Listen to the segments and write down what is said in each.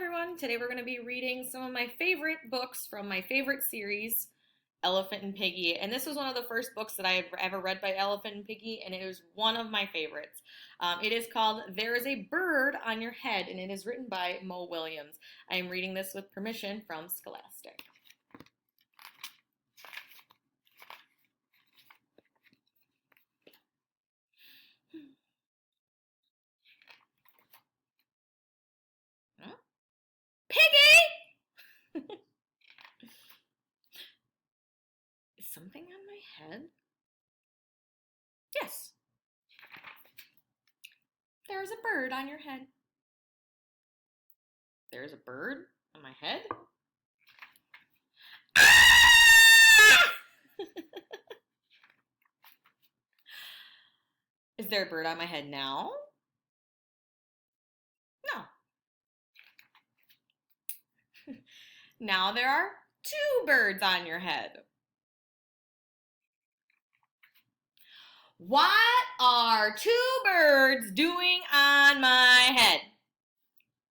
everyone. Today we're going to be reading some of my favorite books from my favorite series, Elephant and Piggy. And this was one of the first books that I had ever read by Elephant and Piggy, and it was one of my favorites. It is called There is a Bird on Your Head, and it is written by Mo Willems. I am reading this with permission from Scholastic. Piggy! Is something on my head? Yes. There's a bird on your head. There's a bird on my head? Ah! Is there a bird on my head now? No. Now there are two birds on your head. What are two birds doing on my head?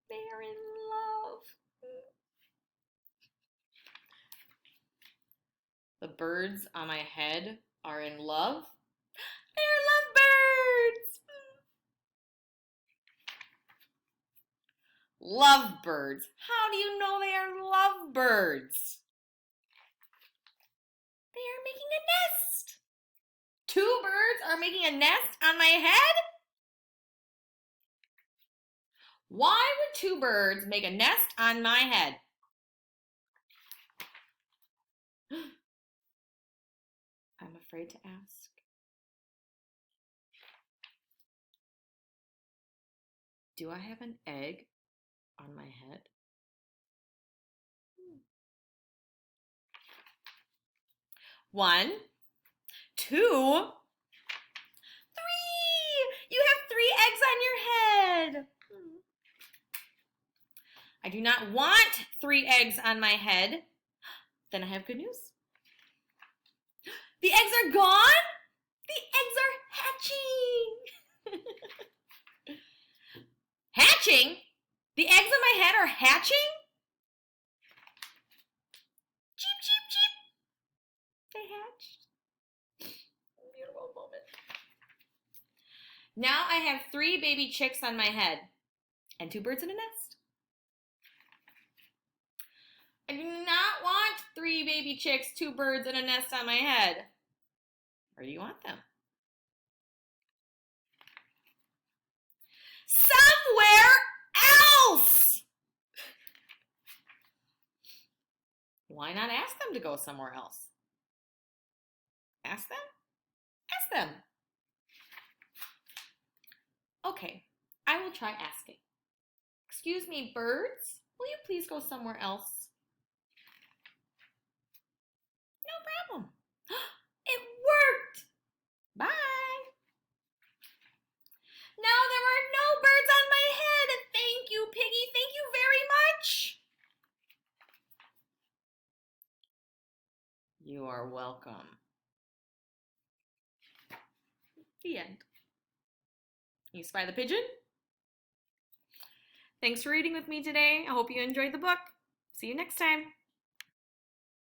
They're in love. The birds on my head are in love. They're lovebirds. Lovebirds. How do you know they are lovebirds? They are making a nest. Two birds are making a nest on my head? Why would two birds make a nest on my head? I'm afraid to ask. Do I have an egg on my head? One, two, three! You have 3 eggs on your head. I do not want 3 eggs on my head. Then I have good news. The eggs are gone? The eggs are hatching! Hatching? The eggs on my head are hatching? Cheep, cheep, cheep. They hatched. Beautiful moment. Now I have 3 baby chicks on my head and 2 birds in a nest. I do not want 3 baby chicks, 2 birds, and a nest on my head. Where do you want them? Somewhere else! Why not ask them to go somewhere else? Ask them? Ask them. Okay, I will try asking. Excuse me, birds, will you please go somewhere else? No problem. It worked! Bye! Now there are no birds on my head! Thank you, Piggy! Thank you very much! You are welcome. The end. You spy the pigeon? Thanks for reading with me today. I hope you enjoyed the book. See you next time.